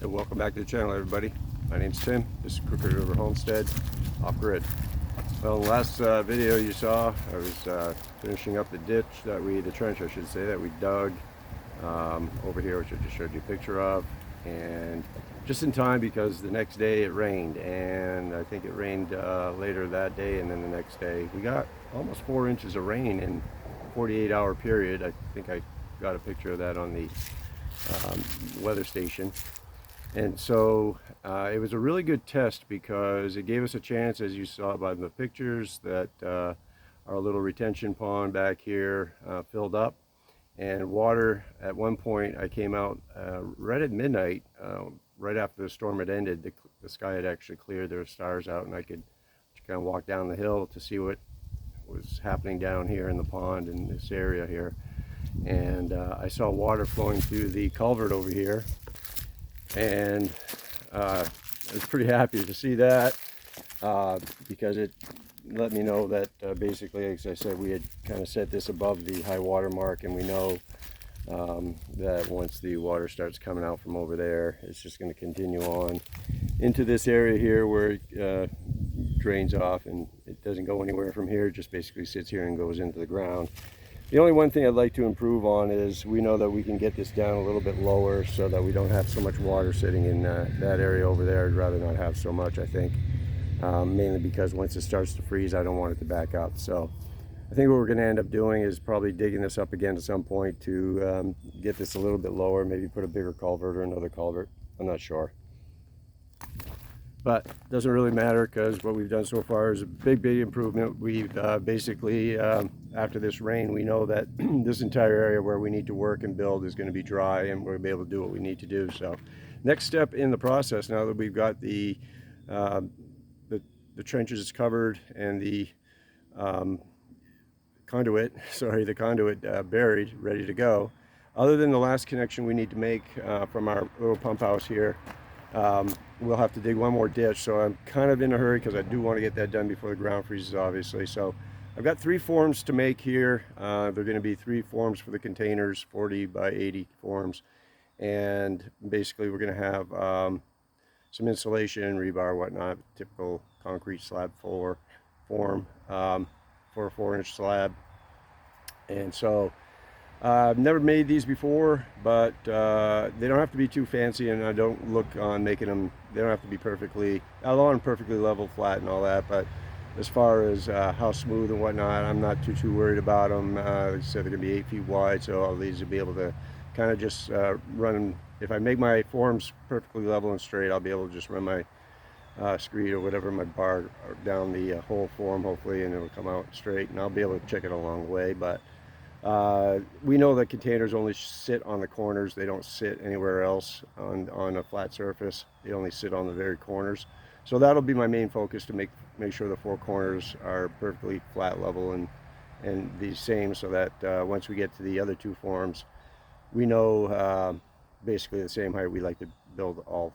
Hey, welcome back to the channel, everybody. My name's Tim. This is Crooked River Homestead off grid. Well, in the last video you saw, I was finishing up the ditch the trench I should say, that we dug over here, which I just showed you a picture of, and just in time because the next day it rained, and I think it rained later that day, and then the next day we got almost 4 inches of rain in a 48-hour period. I think I got a picture of that on the weather station. And so it was a really good test because it gave us a chance, as you saw by the pictures, that our little retention pond back here filled up, and water at one point, I came out right at midnight, right after the storm had ended. The sky had actually cleared, there were stars out, and I could kind of walk down the hill to see what was happening down here in the pond in this area here. And I saw water flowing through the culvert over here, and I was pretty happy to see that because it let me know that basically, as I said, we had kind of set this above the high water mark, and we know that once the water starts coming out from over there, it's just going to continue on into this area here where it drains off, and it doesn't go anywhere from here. It just basically sits here and goes into the ground. The only one thing I'd like to improve on is we know that we can get this down a little bit lower so that we don't have so much water sitting in that area over there. I'd rather not have so much, I think, mainly because once it starts to freeze, I don't want it to back up. So I think what we're going to end up doing is probably digging this up again at some point to get this a little bit lower, maybe put a bigger culvert or another culvert. I'm not sure. But it doesn't really matter because what we've done so far is a big improvement. We've basically, after this rain, we know that this entire area where we need to work and build is going to be dry, and we're going to be able to do what we need to do. So next step in the process, now that we've got the trenches covered and the conduit buried, ready to go, other than the last connection we need to make from our little pump house here, we'll have to dig one more ditch. So I'm kind of in a hurry because I do want to get that done before the ground freezes, obviously. So I've got 3 forms to make here. They're going to be 3 forms for the containers, 40 by 80 forms, and basically we're going to have some insulation, rebar, whatnot, typical concrete slab floor form for a 4-inch slab. And so I've never made these before, but they don't have to be too fancy, and I don't look on making them, they don't have to be perfectly, I want them perfectly level, flat and all that, but as far as how smooth and whatnot, I'm not too worried about them. Like I said, they're going to be 8 feet wide, so all these will be able to kind of just run them. If I make my forms perfectly level and straight, I'll be able to just run my screed or whatever, my bar down the whole form, hopefully, and it'll come out straight, and I'll be able to check it along the way. But we know that containers only sit on the corners. They don't sit anywhere else on a flat surface. They only sit on the very corners. So that'll be my main focus, to make sure the 4 corners are perfectly flat, level, and the same, so that once we get to the other 2 forms, we know basically the same height. We like to build all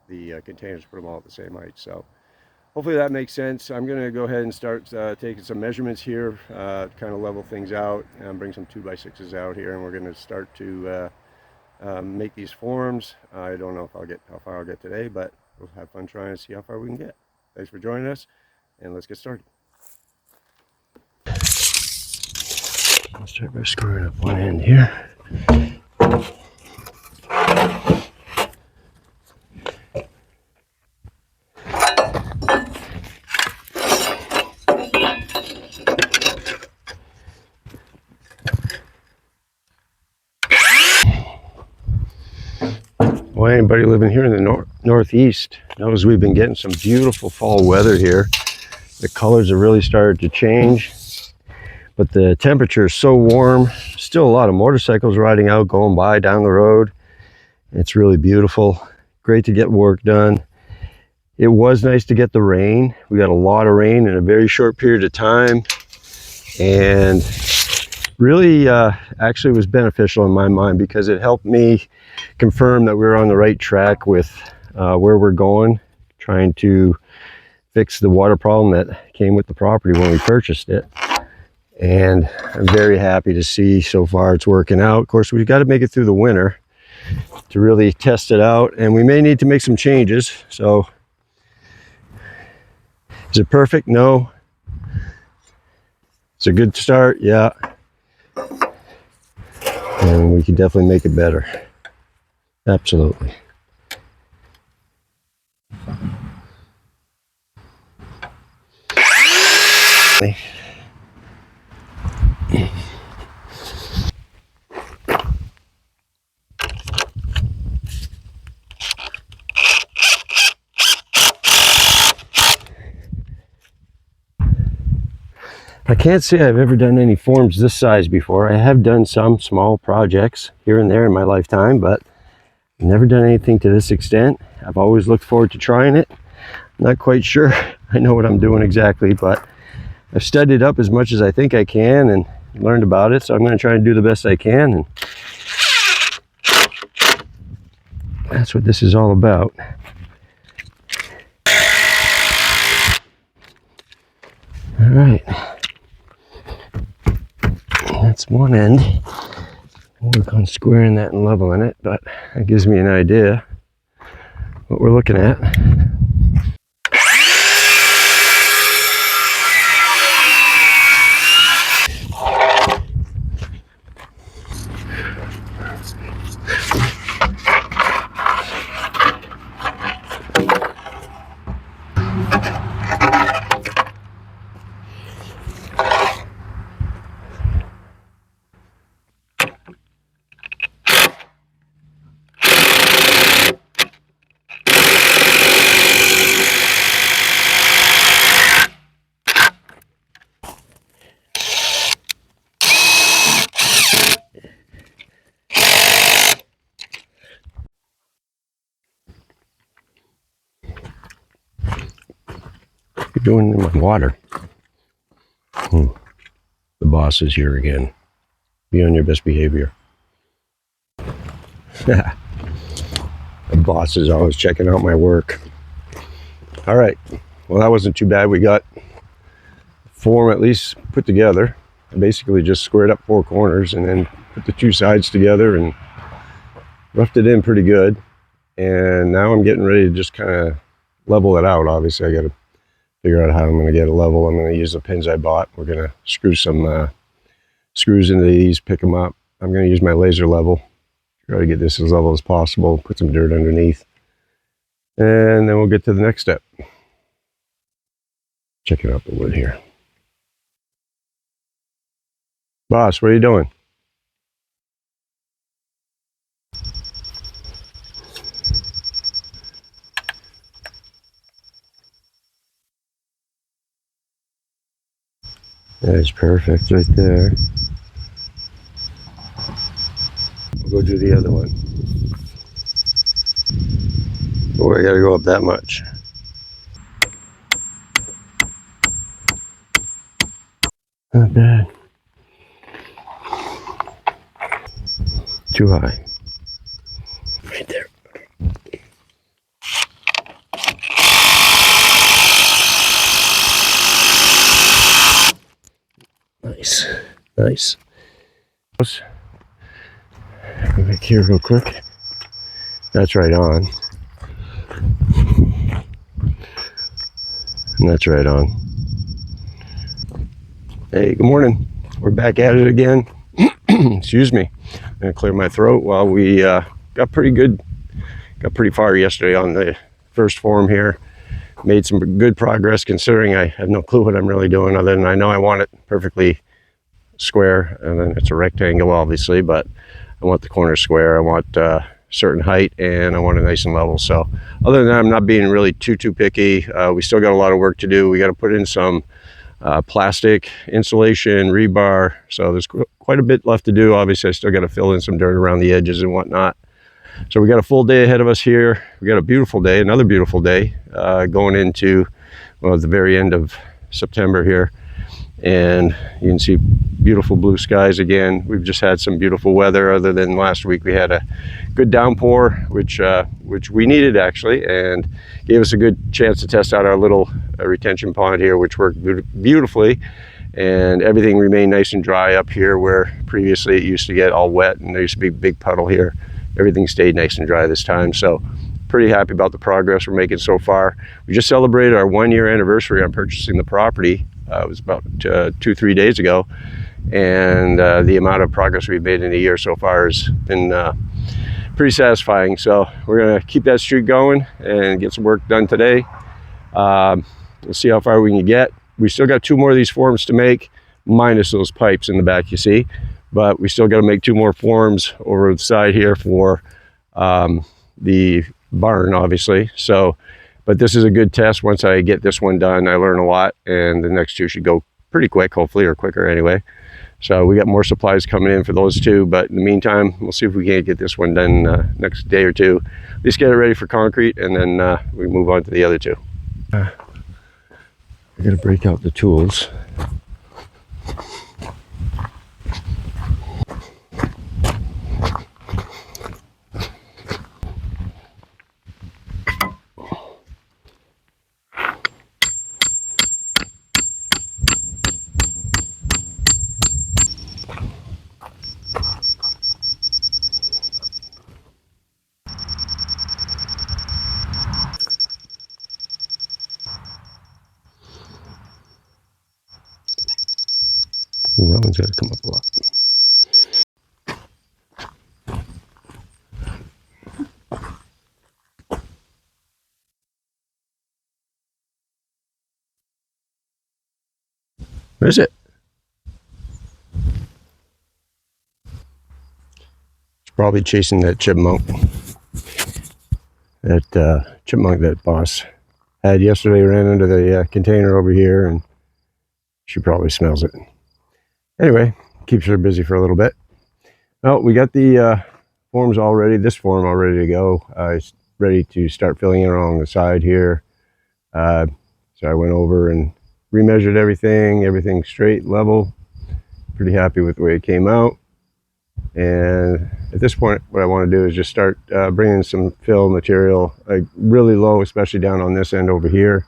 the containers, put them all at the same height. So hopefully that makes sense. I'm going to go ahead and start taking some measurements here, kind of level things out, and bring some 2x6s out here, and we're going to start to make these forms. I don't know if how far I'll get today, but we'll have fun trying to see how far we can get. Thanks for joining us, and let's get started. I'll start by screwing up one end here. Well, anybody living here in the northeast knows we've been getting some beautiful fall weather here. The colors have really started to change, but the temperature is so warm. Still a lot of motorcycles riding out, going by down the road. It's really beautiful. Great to get work done. It was nice to get the rain. We got a lot of rain in a very short period of time, and really actually was beneficial in my mind, because it helped me confirm that we're on the right track with where we're going, trying to fix the water problem that came with the property when we purchased it. And I'm very happy to see so far it's working out. Of course, we've got to make it through the winter. to really test it out, and we may need to make some changes. So is it perfect? No. It's a good start, yeah. And we can definitely make it better. Absolutely. I can't say I've ever done any forms this size before. I have done some small projects here and there in my lifetime, but never done anything to this extent. I've always looked forward to trying it. Not quite sure I know what I'm doing exactly, but I've studied up as much as I think I can and learned about it, so I'm going to try and do the best I can, and that's what this is all about. All right, that's one end. We'll work on squaring that and leveling it, but that gives me an idea what we're looking at. You're doing it in my water. The boss is here again. Be on your best behavior. The boss is always checking out my work. All right, well, that wasn't too bad. We got form at least put together. I basically just squared up 4 corners and then put the 2 sides together and roughed it in pretty good. And now I'm getting ready to just kind of level it out. Obviously, I got to figure out how I'm going to get it level. I'm going to use the pins I bought. We're going to screw some screws into these, pick them up. I'm going to use my laser level, try to get this as level as possible, put some dirt underneath, and then we'll get to the next step. Checking out the wood here. Boss, what are you doing? That's perfect right there. We'll go do the other one. Oh, I gotta go up that much. Not bad. Too high. Right there. Nice. Nice. Go back here real quick. That's right on. And that's right on. Hey, good morning. We're back at it again. Excuse me. I'm gonna clear my throat while we got pretty far yesterday on the first form here. Made some good progress considering I have no clue what I'm really doing, other than I know I want it perfectly square, and then it's a rectangle obviously, but I want the corner square. I want certain height, and I want it nice and level. So other than that, I'm not being really too picky. We still got a lot of work to do. We got to put in some plastic insulation, rebar, so there's quite a bit left to do. Obviously, I still got to fill in some dirt around the edges and whatnot. So we got a full day ahead of us here. We got a beautiful day, another beautiful day, going into, well, the very end of September here. And you can see beautiful blue skies again. We've just had some beautiful weather. Other than last week, we had a good downpour, which we needed actually, and gave us a good chance to test out our little retention pond here, which worked beautifully. And everything remained nice and dry up here, where previously it used to get all wet and there used to be a big puddle here. everything stayed nice and dry this time. So pretty happy about the progress we're making so far. We just celebrated our 1-year anniversary on purchasing the property. It was about 2-3 days ago, and the amount of progress we've made in a year so far has been pretty satisfying. So we're gonna keep that streak going and get some work done today. We'll see how far we can get. We still got 2 more of these forms to make, minus those pipes in the back you see, but we still got to make 2 more forms over the side here for the barn, obviously. So, but this is a good test. Once I get this one done, I learn a lot, and the next 2 should go pretty quick, hopefully, or quicker anyway. So we got more supplies coming in for those 2, but in the meantime, we'll see if we can't get this one done next day or 2. At least get it ready for concrete, and then we move on to the other 2. I gotta break out the tools. Ooh, that one's got to come up a lot. What is it? It's probably chasing that chipmunk. That chipmunk that boss had yesterday ran into the container over here, and she probably smells it. Anyway, keeps her busy for a little bit. Well, we got the forms all ready, this form all ready to go. It's ready to start filling it along the side here. So I went over and remeasured everything straight, level. Pretty happy with the way it came out. And at this point, what I want to do is just start bringing some fill material, like really low, especially down on this end over here.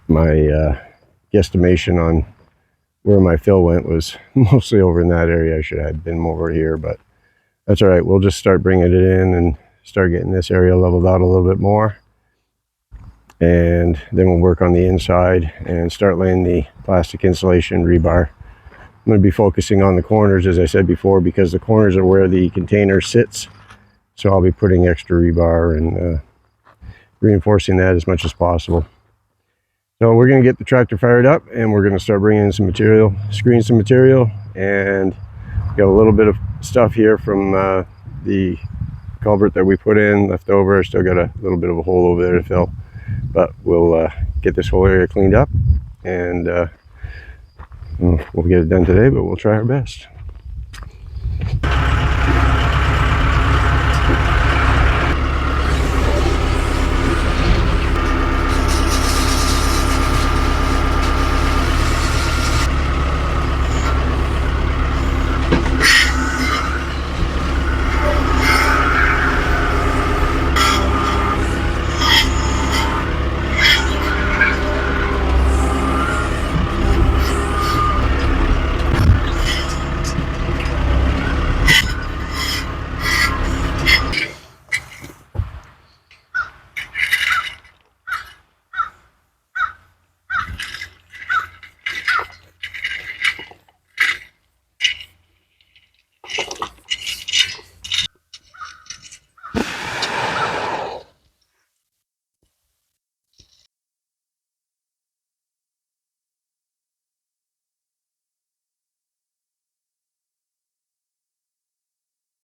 My guesstimation on where my fill went was mostly over in that area. I should have been over here, but that's all right. We'll just start bringing it in and start getting this area leveled out a little bit more. And then we'll work on the inside and start laying the plastic insulation rebar. I'm going to be focusing on the corners, as I said before, because the corners are where the container sits. So I'll be putting extra rebar and reinforcing that as much as possible. So we're going to get the tractor fired up, and we're going to start bringing in some material, screen some material, and got a little bit of stuff here from the culvert that we put in left over. Still got a little bit of a hole over there to fill, but we'll get this whole area cleaned up, and we'll get it done today, but we'll try our best.